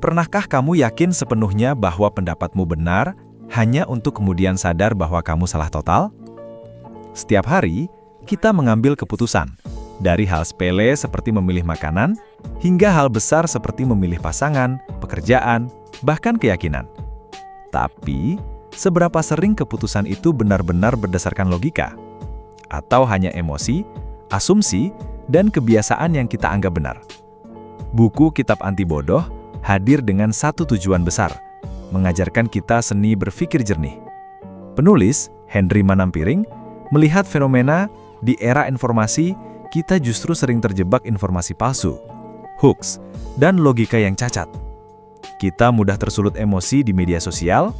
Pernahkah kamu yakin sepenuhnya bahwa pendapatmu benar hanya untuk kemudian sadar bahwa kamu salah total? Setiap hari, kita mengambil keputusan, dari hal sepele seperti memilih makanan, hingga hal besar seperti memilih pasangan, pekerjaan, bahkan keyakinan. Tapi, seberapa sering keputusan itu benar-benar berdasarkan logika? Atau hanya emosi, asumsi, dan kebiasaan yang kita anggap benar? Buku Kitab Anti Bodoh hadir dengan satu tujuan besar, mengajarkan kita seni berpikir jernih. Penulis, Henry Manampiring, melihat fenomena di era informasi, kita justru sering terjebak informasi palsu, hoax, dan logika yang cacat. Kita mudah tersulut emosi di media sosial,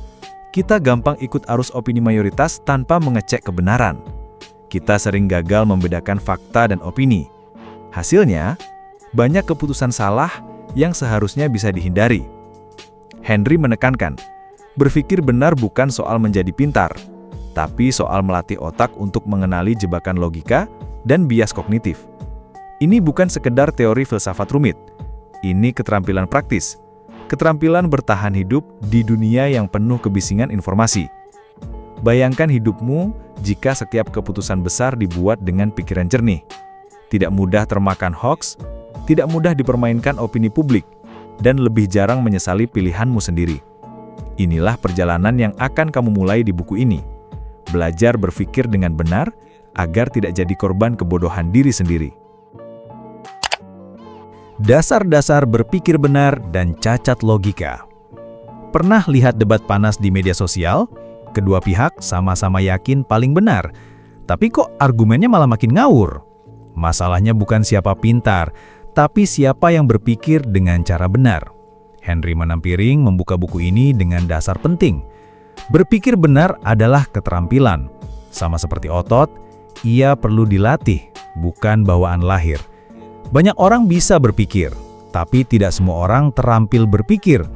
kita gampang ikut arus opini mayoritas tanpa mengecek kebenaran. Kita sering gagal membedakan fakta dan opini. Hasilnya, banyak keputusan salah yang seharusnya bisa dihindari. Henry menekankan, berpikir benar bukan soal menjadi pintar, tapi soal melatih otak untuk mengenali jebakan logika dan bias kognitif. Ini bukan sekedar teori filsafat rumit. Ini keterampilan praktis, keterampilan bertahan hidup di dunia yang penuh kebisingan informasi. Bayangkan hidupmu jika setiap keputusan besar dibuat dengan pikiran jernih, tidak mudah termakan hoax, tidak mudah dipermainkan opini publik, dan lebih jarang menyesali pilihanmu sendiri. Inilah perjalanan yang akan kamu mulai di buku ini. Belajar berpikir dengan benar, agar tidak jadi korban kebodohan diri sendiri. Dasar-dasar berpikir benar dan cacat logika. Pernah lihat debat panas di media sosial? Kedua pihak sama-sama yakin paling benar, tapi kok argumennya malah makin ngawur? Masalahnya bukan siapa pintar, tapi siapa yang berpikir dengan cara benar. Henry Manampiring membuka buku ini dengan dasar penting. Berpikir benar adalah keterampilan. Sama seperti otot, ia perlu dilatih, bukan bawaan lahir. Banyak orang bisa berpikir, tapi tidak semua orang terampil berpikir.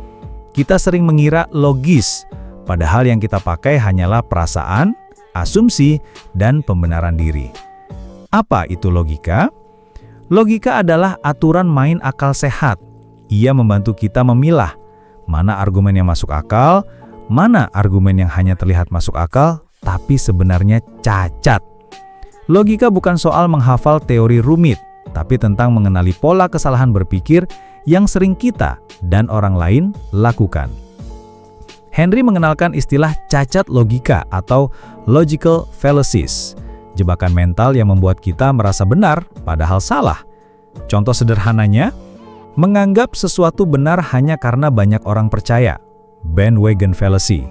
Kita sering mengira logis, padahal yang kita pakai hanyalah perasaan, asumsi, dan pembenaran diri. Apa itu logika? Logika adalah aturan main akal sehat. Ia membantu kita memilah mana argumen yang masuk akal, mana argumen yang hanya terlihat masuk akal, tapi sebenarnya cacat. Logika bukan soal menghafal teori rumit, tapi tentang mengenali pola kesalahan berpikir yang sering kita dan orang lain lakukan. Henry mengenalkan istilah cacat logika atau logical fallacies, jebakan mental yang membuat kita merasa benar padahal salah. Contoh sederhananya, menganggap sesuatu benar hanya karena banyak orang percaya, bandwagon fallacy.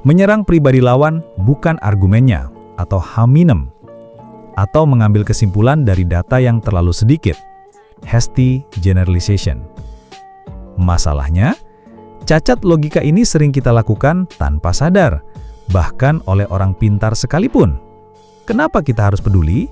Menyerang pribadi lawan bukan argumennya, atau hominem. Atau mengambil kesimpulan dari data yang terlalu sedikit, hasty generalization. Masalahnya, cacat logika ini sering kita lakukan tanpa sadar, bahkan oleh orang pintar sekalipun. Kenapa kita harus peduli?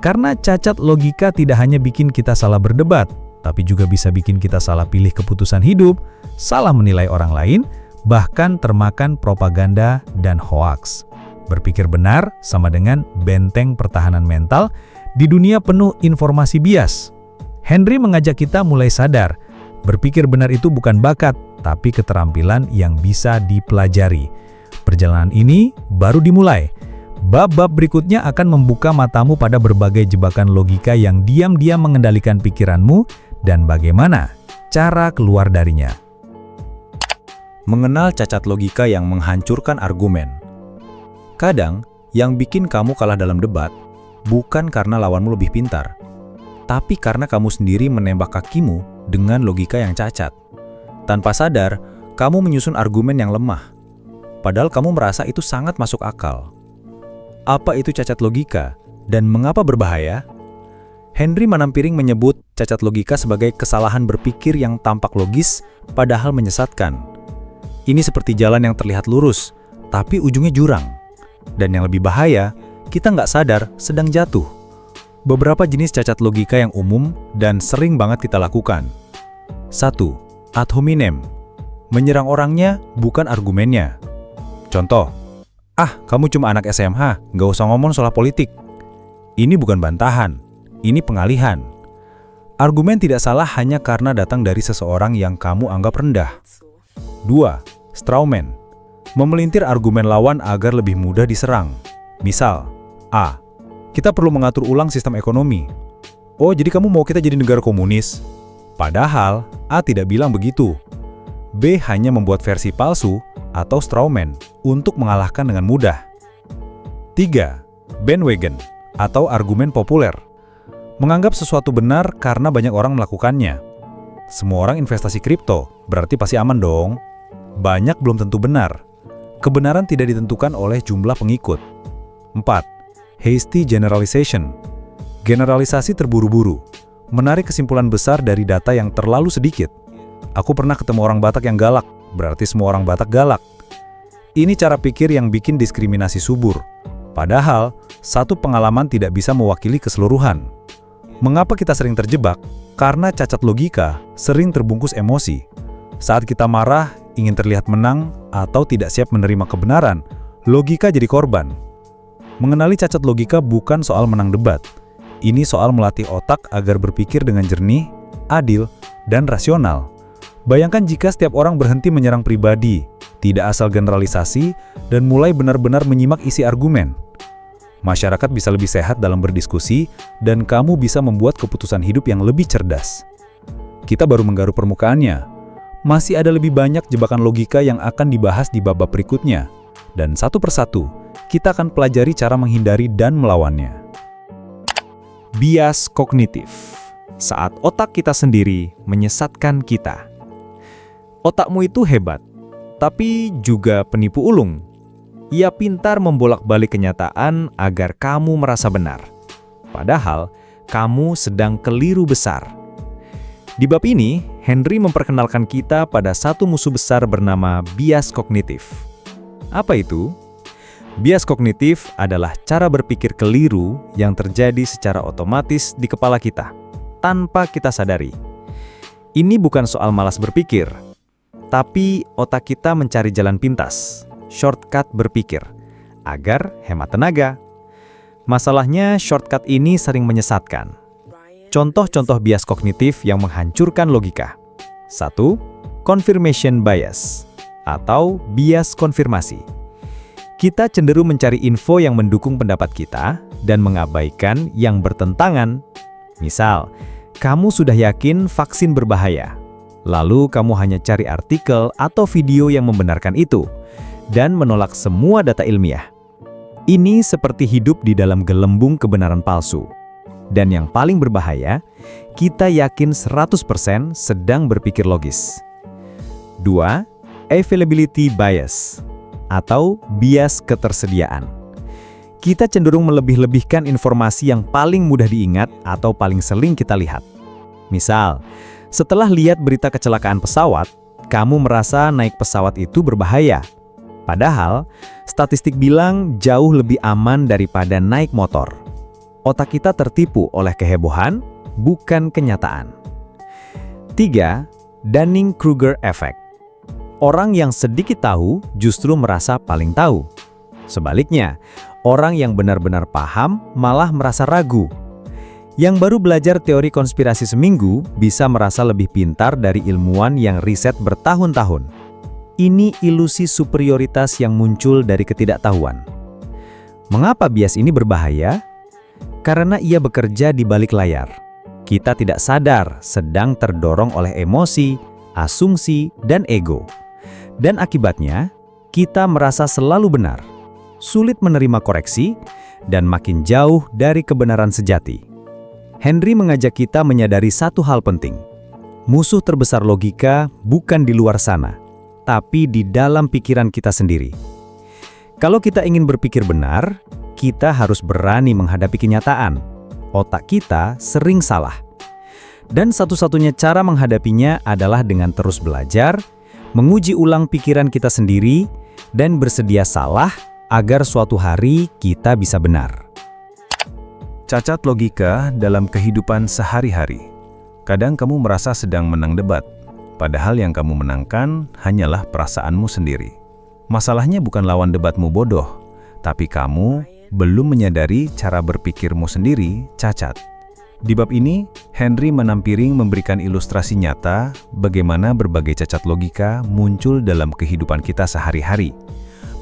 Karena cacat logika tidak hanya bikin kita salah berdebat, tapi juga bisa bikin kita salah pilih keputusan hidup, salah menilai orang lain, bahkan termakan propaganda dan hoaks. Berpikir benar sama dengan benteng pertahanan mental di dunia penuh informasi bias. Henry mengajak kita mulai sadar, berpikir benar itu bukan bakat, tapi keterampilan yang bisa dipelajari. Perjalanan ini baru dimulai. Bab-bab berikutnya akan membuka matamu pada berbagai jebakan logika yang diam-diam mengendalikan pikiranmu dan bagaimana cara keluar darinya. Mengenal cacat logika yang menghancurkan argumen. Kadang, yang bikin kamu kalah dalam debat bukan karena lawanmu lebih pintar, tapi karena kamu sendiri menembak kakimu dengan logika yang cacat. Tanpa sadar, kamu menyusun argumen yang lemah, padahal kamu merasa itu sangat masuk akal. Apa itu cacat logika dan mengapa berbahaya? Henry Manampiring menyebut cacat logika sebagai kesalahan berpikir yang tampak logis padahal menyesatkan. Ini seperti jalan yang terlihat lurus, tapi ujungnya jurang. Dan yang lebih bahaya, kita nggak sadar sedang jatuh. Beberapa jenis cacat logika yang umum dan sering banget kita lakukan. 1. Ad hominem. Menyerang orangnya bukan argumennya. Contoh, kamu cuma anak SMH, nggak usah ngomong soal politik. Ini bukan bantahan, ini pengalihan. Argumen tidak salah hanya karena datang dari seseorang yang kamu anggap rendah. 2. Strawman. Memelintir argumen lawan agar lebih mudah diserang. Misal, A. Kita perlu mengatur ulang sistem ekonomi. Oh, jadi kamu mau kita jadi negara komunis? Padahal, A tidak bilang begitu. B hanya membuat versi palsu atau strawman untuk mengalahkan dengan mudah. 3. Bandwagon atau argumen populer. Menganggap sesuatu benar karena banyak orang melakukannya. Semua orang investasi kripto, berarti pasti aman dong. Banyak belum tentu benar. Kebenaran tidak ditentukan oleh jumlah pengikut. 4. Hasty generalization. Generalisasi terburu-buru. Menarik kesimpulan besar dari data yang terlalu sedikit. Aku pernah ketemu orang Batak yang galak, berarti semua orang Batak galak. Ini cara pikir yang bikin diskriminasi subur. Padahal, satu pengalaman tidak bisa mewakili keseluruhan. Mengapa kita sering terjebak? Karena cacat logika sering terbungkus emosi. Saat kita marah, ingin terlihat menang, atau tidak siap menerima kebenaran, logika jadi korban. Mengenali cacat logika bukan soal menang debat. Ini soal melatih otak agar berpikir dengan jernih, adil, dan rasional. Bayangkan jika setiap orang berhenti menyerang pribadi, tidak asal generalisasi, dan mulai benar-benar menyimak isi argumen. Masyarakat bisa lebih sehat dalam berdiskusi, dan kamu bisa membuat keputusan hidup yang lebih cerdas. Kita baru menggaruk permukaannya. Masih ada lebih banyak jebakan logika yang akan dibahas di bab berikutnya. Dan satu persatu, kita akan pelajari cara menghindari dan melawannya. Bias kognitif. Saat otak kita sendiri menyesatkan kita. Otakmu itu hebat, tapi juga penipu ulung. Ia pintar membolak-balik kenyataan agar kamu merasa benar. Padahal, kamu sedang keliru besar. Di bab ini, Henry memperkenalkan kita pada satu musuh besar bernama bias kognitif. Apa itu? Bias kognitif adalah cara berpikir keliru yang terjadi secara otomatis di kepala kita, tanpa kita sadari. Ini bukan soal malas berpikir, tapi otak kita mencari jalan pintas, shortcut berpikir, agar hemat tenaga. Masalahnya, shortcut ini sering menyesatkan. Contoh-contoh bias kognitif yang menghancurkan logika. 1. Confirmation bias, atau bias konfirmasi. Kita cenderung mencari info yang mendukung pendapat kita dan mengabaikan yang bertentangan. Misal, kamu sudah yakin vaksin berbahaya. Lalu kamu hanya cari artikel atau video yang membenarkan itu, dan menolak semua data ilmiah. Ini seperti hidup di dalam gelembung kebenaran palsu. Dan yang paling berbahaya, kita yakin 100% sedang berpikir logis. 2. Availability bias, atau bias ketersediaan. Kita cenderung melebih-lebihkan informasi yang paling mudah diingat atau paling sering kita lihat. Misal, setelah lihat berita kecelakaan pesawat, kamu merasa naik pesawat itu berbahaya. Padahal, statistik bilang jauh lebih aman daripada naik motor. Otak kita tertipu oleh kehebohan, bukan kenyataan. 3. Dunning-Kruger Effect. Orang yang sedikit tahu justru merasa paling tahu. Sebaliknya, orang yang benar-benar paham malah merasa ragu. Yang baru belajar teori konspirasi seminggu bisa merasa lebih pintar dari ilmuwan yang riset bertahun-tahun. Ini ilusi superioritas yang muncul dari ketidaktahuan. Mengapa bias ini berbahaya? Karena ia bekerja di balik layar. Kita tidak sadar sedang terdorong oleh emosi, asumsi, dan ego. Dan akibatnya, kita merasa selalu benar, sulit menerima koreksi, dan makin jauh dari kebenaran sejati. Henry mengajak kita menyadari satu hal penting. Musuh terbesar logika bukan di luar sana, tapi di dalam pikiran kita sendiri. Kalau kita ingin berpikir benar, kita harus berani menghadapi kenyataan. Otak kita sering salah. Dan satu-satunya cara menghadapinya adalah dengan terus belajar, menguji ulang pikiran kita sendiri, dan bersedia salah agar suatu hari kita bisa benar. Cacat logika dalam kehidupan sehari-hari. Kadang kamu merasa sedang menang debat, padahal yang kamu menangkan hanyalah perasaanmu sendiri. Masalahnya bukan lawan debatmu bodoh, tapi kamu belum menyadari cara berpikirmu sendiri cacat. Di bab ini, Henry Manampiring memberikan ilustrasi nyata bagaimana berbagai cacat logika muncul dalam kehidupan kita sehari-hari.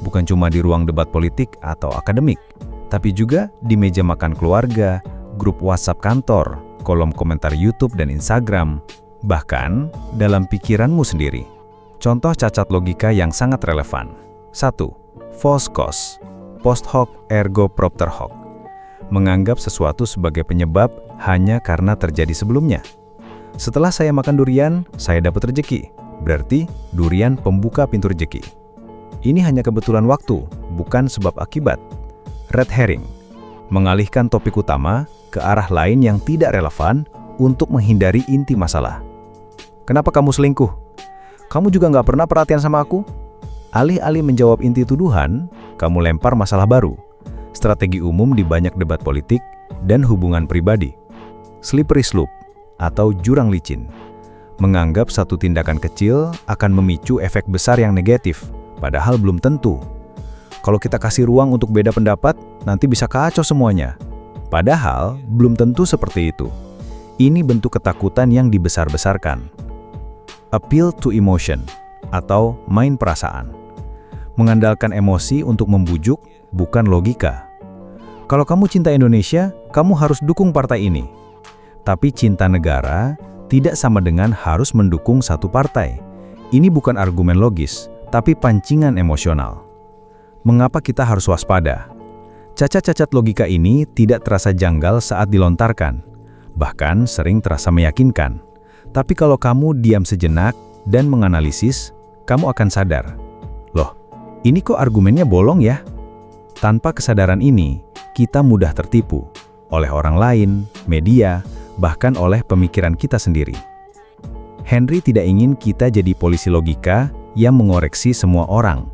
Bukan cuma di ruang debat politik atau akademik, tapi juga di meja makan keluarga, grup WhatsApp kantor, kolom komentar YouTube dan Instagram, bahkan dalam pikiranmu sendiri. Contoh cacat logika yang sangat relevan. 1. False cause. Post hoc ergo propter hoc. Menganggap sesuatu sebagai penyebab hanya karena terjadi sebelumnya. Setelah saya makan durian, saya dapat rezeki. Berarti durian pembuka pintu rezeki. Ini hanya kebetulan waktu, bukan sebab akibat. Red herring. Mengalihkan topik utama ke arah lain yang tidak relevan untuk menghindari inti masalah. Kenapa kamu selingkuh? Kamu juga nggak pernah perhatian sama aku? Alih-alih menjawab inti tuduhan, kamu lempar masalah baru. Strategi umum di banyak debat politik dan hubungan pribadi. Slippery slope atau jurang licin. Menganggap satu tindakan kecil akan memicu efek besar yang negatif, padahal belum tentu. Kalau kita kasih ruang untuk beda pendapat, nanti bisa kacau semuanya. Padahal belum tentu seperti itu. Ini bentuk ketakutan yang dibesar-besarkan. Appeal to emotion atau main perasaan. Mengandalkan emosi untuk membujuk, bukan logika. Kalau kamu cinta Indonesia, kamu harus dukung partai ini. Tapi cinta negara tidak sama dengan harus mendukung satu partai. Ini bukan argumen logis, tapi pancingan emosional. Mengapa kita harus waspada? Cacat-cacat logika ini tidak terasa janggal saat dilontarkan, bahkan sering terasa meyakinkan. Tapi kalau kamu diam sejenak dan menganalisis, kamu akan sadar, loh, ini kok argumennya bolong ya? Tanpa kesadaran ini, kita mudah tertipu oleh orang lain, media, bahkan oleh pemikiran kita sendiri. Henry tidak ingin kita jadi polisi logika yang mengoreksi semua orang,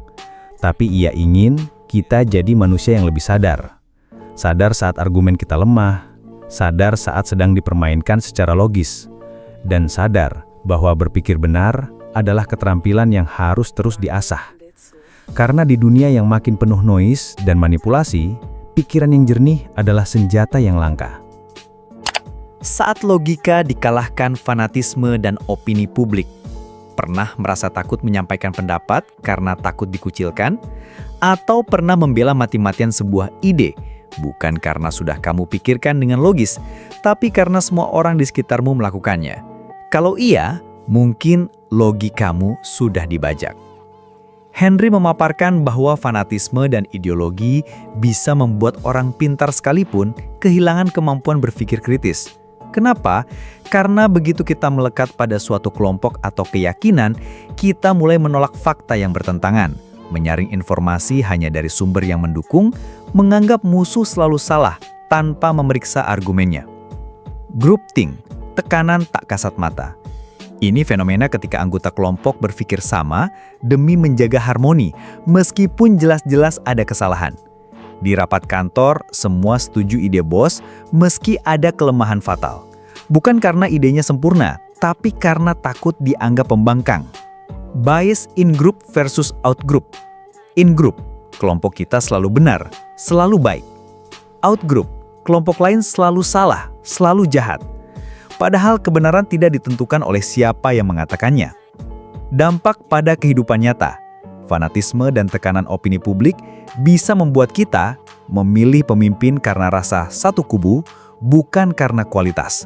tapi ia ingin kita jadi manusia yang lebih sadar. Sadar saat argumen kita lemah, sadar saat sedang dipermainkan secara logis, dan sadar bahwa berpikir benar adalah keterampilan yang harus terus diasah. Karena di dunia yang makin penuh noise dan manipulasi, pikiran yang jernih adalah senjata yang langka. Saat logika dikalahkan fanatisme dan opini publik, pernah merasa takut menyampaikan pendapat karena takut dikucilkan? Atau pernah membela mati-matian sebuah ide, bukan karena sudah kamu pikirkan dengan logis, tapi karena semua orang di sekitarmu melakukannya? Kalau iya, mungkin logikamu sudah dibajak. Henry memaparkan bahwa fanatisme dan ideologi bisa membuat orang pintar sekalipun kehilangan kemampuan berpikir kritis. Kenapa? Karena begitu kita melekat pada suatu kelompok atau keyakinan, kita mulai menolak fakta yang bertentangan, menyaring informasi hanya dari sumber yang mendukung, menganggap musuh selalu salah tanpa memeriksa argumennya. Groupthink, tekanan tak kasat mata. Ini fenomena ketika anggota kelompok berpikir sama demi menjaga harmoni, meskipun jelas-jelas ada kesalahan. Di rapat kantor, semua setuju ide bos, meski ada kelemahan fatal. Bukan karena idenya sempurna, tapi karena takut dianggap pembangkang. Bias in group versus out group. In group, kelompok kita selalu benar, selalu baik. Out group, kelompok lain selalu salah, selalu jahat. Padahal kebenaran tidak ditentukan oleh siapa yang mengatakannya. Dampak pada kehidupan nyata, fanatisme dan tekanan opini publik bisa membuat kita memilih pemimpin karena rasa satu kubu, bukan karena kualitas.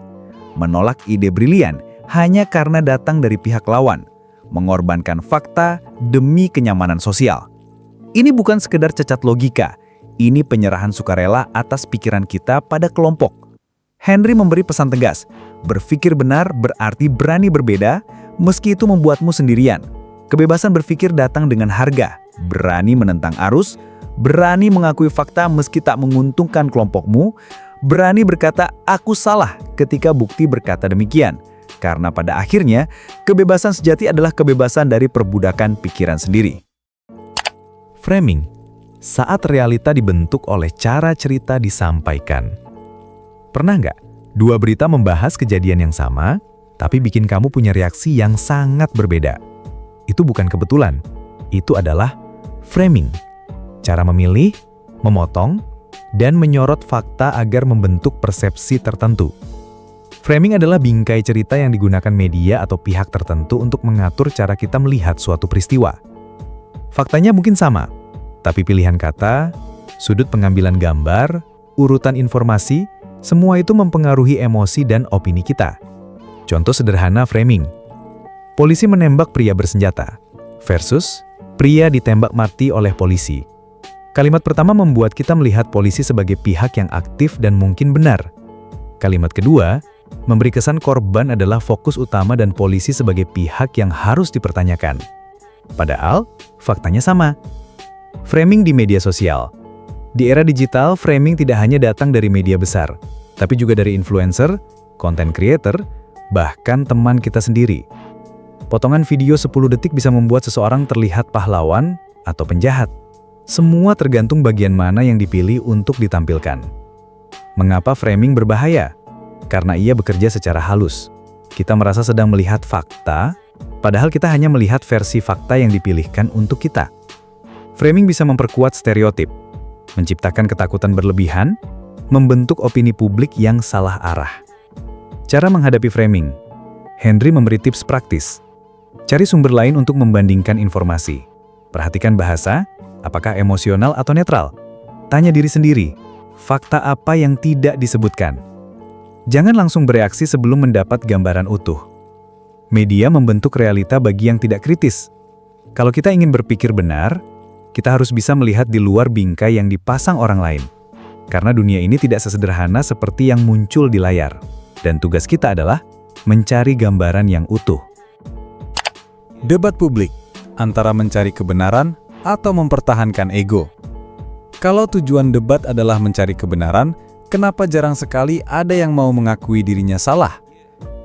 Menolak ide brilian hanya karena datang dari pihak lawan, mengorbankan fakta demi kenyamanan sosial. Ini bukan sekedar cacat logika, ini penyerahan sukarela atas pikiran kita pada kelompok. Henry memberi pesan tegas, berpikir benar berarti berani berbeda, meski itu membuatmu sendirian. Kebebasan berpikir datang dengan harga, berani menentang arus, berani mengakui fakta meski tak menguntungkan kelompokmu, berani berkata aku salah ketika bukti berkata demikian. Karena pada akhirnya, kebebasan sejati adalah kebebasan dari perbudakan pikiran sendiri. Framing, saat realita dibentuk oleh cara cerita disampaikan. Pernah nggak dua berita membahas kejadian yang sama, tapi bikin kamu punya reaksi yang sangat berbeda? Itu bukan kebetulan, itu adalah framing. Cara memilih, memotong, dan menyorot fakta agar membentuk persepsi tertentu. Framing adalah bingkai cerita yang digunakan media atau pihak tertentu untuk mengatur cara kita melihat suatu peristiwa. Faktanya mungkin sama, tapi pilihan kata, sudut pengambilan gambar, urutan informasi, semua itu mempengaruhi emosi dan opini kita. Contoh sederhana framing. Polisi menembak pria bersenjata versus pria ditembak mati oleh polisi. Kalimat pertama membuat kita melihat polisi sebagai pihak yang aktif dan mungkin benar. Kalimat kedua memberi kesan korban adalah fokus utama dan polisi sebagai pihak yang harus dipertanyakan. Padahal, faktanya sama. Framing di media sosial. Di era digital, framing tidak hanya datang dari media besar, tapi juga dari influencer, content creator, bahkan teman kita sendiri. Potongan video 10 detik bisa membuat seseorang terlihat pahlawan atau penjahat. Semua tergantung bagian mana yang dipilih untuk ditampilkan. Mengapa framing berbahaya? Karena ia bekerja secara halus. Kita merasa sedang melihat fakta, padahal kita hanya melihat versi fakta yang dipilihkan untuk kita. Framing bisa memperkuat stereotip, menciptakan ketakutan berlebihan, membentuk opini publik yang salah arah. Cara menghadapi framing. Henry memberi tips praktis. Cari sumber lain untuk membandingkan informasi. Perhatikan bahasa, apakah emosional atau netral. Tanya diri sendiri, fakta apa yang tidak disebutkan. Jangan langsung bereaksi sebelum mendapat gambaran utuh. Media membentuk realita bagi yang tidak kritis. Kalau kita ingin berpikir benar, kita harus bisa melihat di luar bingkai yang dipasang orang lain. Karena dunia ini tidak sesederhana seperti yang muncul di layar. Dan tugas kita adalah mencari gambaran yang utuh. Debat publik antara mencari kebenaran atau mempertahankan ego. Kalau tujuan debat adalah mencari kebenaran, kenapa jarang sekali ada yang mau mengakui dirinya salah?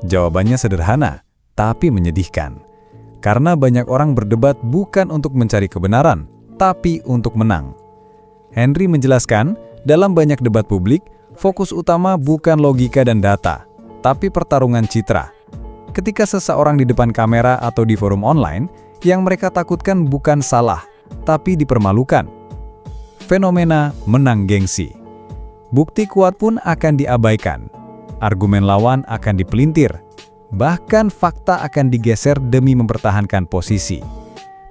Jawabannya sederhana, tapi menyedihkan. Karena banyak orang berdebat bukan untuk mencari kebenaran, tapi untuk menang. Henry menjelaskan, dalam banyak debat publik, fokus utama bukan logika dan data, tapi pertarungan citra. Ketika seseorang di depan kamera atau di forum online, yang mereka takutkan bukan salah, tapi dipermalukan. Fenomena menang gengsi. Bukti kuat pun akan diabaikan. Argumen lawan akan dipelintir. Bahkan fakta akan digeser demi mempertahankan posisi.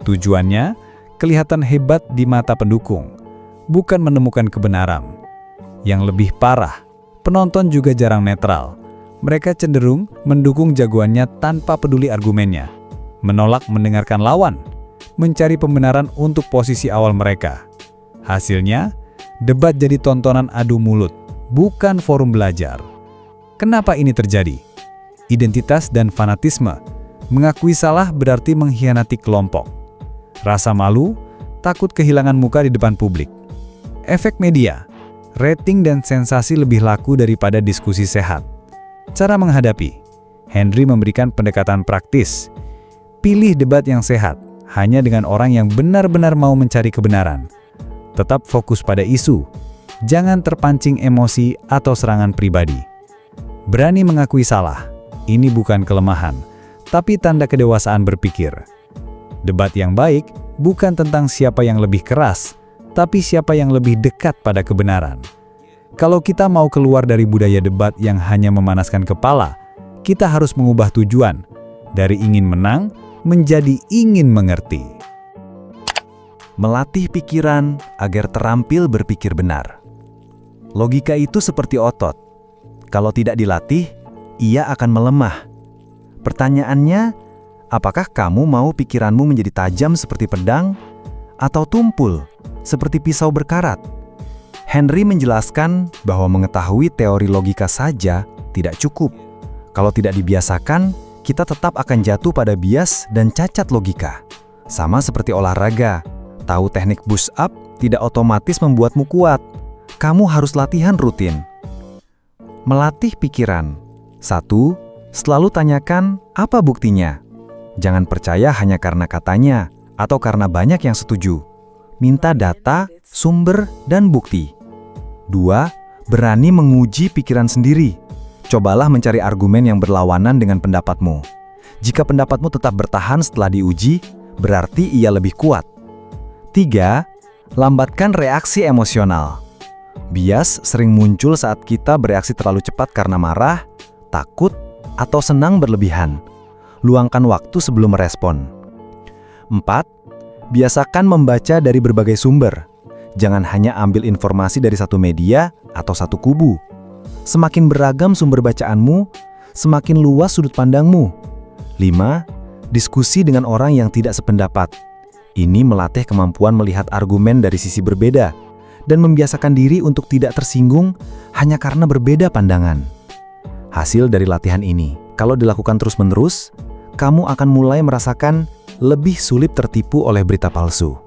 Tujuannya, kelihatan hebat di mata pendukung, bukan menemukan kebenaran. Yang lebih parah, penonton juga jarang netral. Mereka cenderung mendukung jagoannya tanpa peduli argumennya, menolak mendengarkan lawan, mencari pembenaran untuk posisi awal mereka. Hasilnya, debat jadi tontonan adu mulut, bukan forum belajar. Kenapa ini terjadi? Identitas dan fanatisme. Mengakui salah berarti mengkhianati kelompok. Rasa malu, takut kehilangan muka di depan publik. Efek media. Rating dan sensasi lebih laku daripada diskusi sehat. Cara menghadapi. Henry memberikan pendekatan praktis. Pilih debat yang sehat, hanya dengan orang yang benar-benar mau mencari kebenaran. Tetap fokus pada isu. Jangan terpancing emosi atau serangan pribadi. Berani mengakui salah. Ini bukan kelemahan, tapi tanda kedewasaan berpikir. Debat yang baik bukan tentang siapa yang lebih keras, tapi siapa yang lebih dekat pada kebenaran. Kalau kita mau keluar dari budaya debat yang hanya memanaskan kepala, kita harus mengubah tujuan dari ingin menang menjadi ingin mengerti. Melatih pikiran agar terampil berpikir benar. Logika itu seperti otot. Kalau tidak dilatih, ia akan melemah. Pertanyaannya, apakah kamu mau pikiranmu menjadi tajam seperti pedang atau tumpul seperti pisau berkarat? Henry menjelaskan bahwa mengetahui teori logika saja tidak cukup. Kalau tidak dibiasakan, kita tetap akan jatuh pada bias dan cacat logika. Sama seperti olahraga. Tahu teknik push up tidak otomatis membuatmu kuat. Kamu harus latihan rutin. Melatih pikiran. 1. Selalu tanyakan apa buktinya. Jangan percaya hanya karena katanya atau karena banyak yang setuju. Minta data, sumber, dan bukti. 2. Berani menguji pikiran sendiri. Cobalah mencari argumen yang berlawanan dengan pendapatmu. Jika pendapatmu tetap bertahan setelah diuji, berarti ia lebih kuat. 3. Lambatkan reaksi emosional. Bias sering muncul saat kita bereaksi terlalu cepat karena marah, takut, atau senang berlebihan. Luangkan waktu sebelum merespon. 4. Biasakan membaca dari berbagai sumber. Jangan hanya ambil informasi dari satu media atau satu kubu. Semakin beragam sumber bacaanmu, semakin luas sudut pandangmu. 5. Diskusi dengan orang yang tidak sependapat. Ini melatih kemampuan melihat argumen dari sisi berbeda dan membiasakan diri untuk tidak tersinggung hanya karena berbeda pandangan. Hasil dari latihan ini, kalau dilakukan terus-menerus, kamu akan mulai merasakan lebih sulit tertipu oleh berita palsu,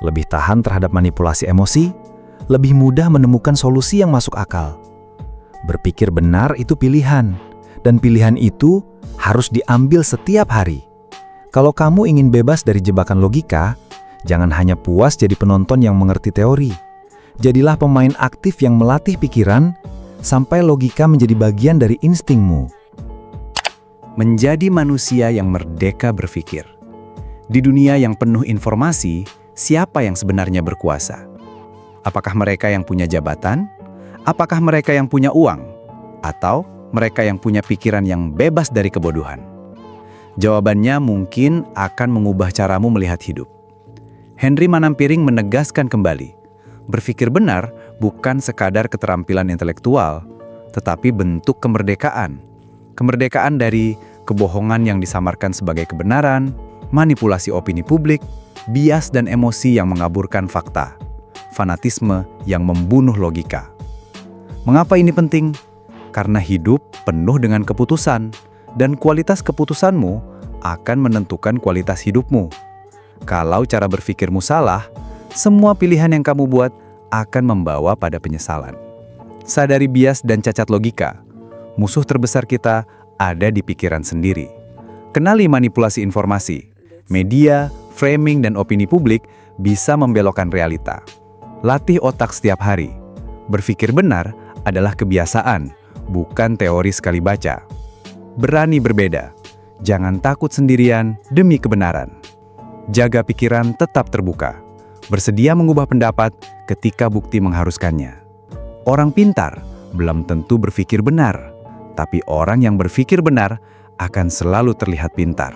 lebih tahan terhadap manipulasi emosi, lebih mudah menemukan solusi yang masuk akal. Berpikir benar itu pilihan, dan pilihan itu harus diambil setiap hari. Kalau kamu ingin bebas dari jebakan logika, jangan hanya puas jadi penonton yang mengerti teori. Jadilah pemain aktif yang melatih pikiran sampai logika menjadi bagian dari instingmu. Menjadi manusia yang merdeka berpikir. Di dunia yang penuh informasi, siapa yang sebenarnya berkuasa? Apakah mereka yang punya jabatan? Apakah mereka yang punya uang? Atau mereka yang punya pikiran yang bebas dari kebodohan? Jawabannya mungkin akan mengubah caramu melihat hidup. Henry Manampiring menegaskan kembali, berpikir benar bukan sekadar keterampilan intelektual, tetapi bentuk kemerdekaan. Kemerdekaan dari kebohongan yang disamarkan sebagai kebenaran, manipulasi opini publik, bias dan emosi yang mengaburkan fakta, fanatisme yang membunuh logika. Mengapa ini penting? Karena hidup penuh dengan keputusan, dan kualitas keputusanmu akan menentukan kualitas hidupmu. Kalau cara berpikirmu salah, semua pilihan yang kamu buat akan membawa pada penyesalan. Sadari bias dan cacat logika. Musuh terbesar kita ada di pikiran sendiri. Kenali manipulasi informasi. Media, framing, dan opini publik bisa membelokkan realita. Latih otak setiap hari. Berpikir benar adalah kebiasaan, bukan teori sekali baca. Berani berbeda. Jangan takut sendirian demi kebenaran. Jaga pikiran tetap terbuka. Bersedia mengubah pendapat ketika bukti mengharuskannya. Orang pintar belum tentu berpikir benar, tapi orang yang berpikir benar akan selalu terlihat pintar.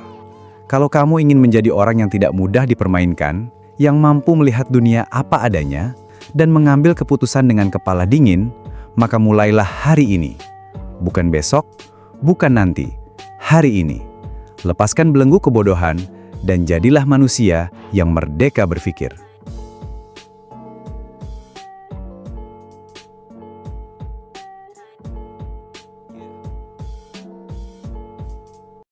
Kalau kamu ingin menjadi orang yang tidak mudah dipermainkan, yang mampu melihat dunia apa adanya, dan mengambil keputusan dengan kepala dingin, maka mulailah hari ini. Bukan besok, bukan nanti, hari ini. Lepaskan belenggu kebodohan, dan jadilah manusia yang merdeka berpikir.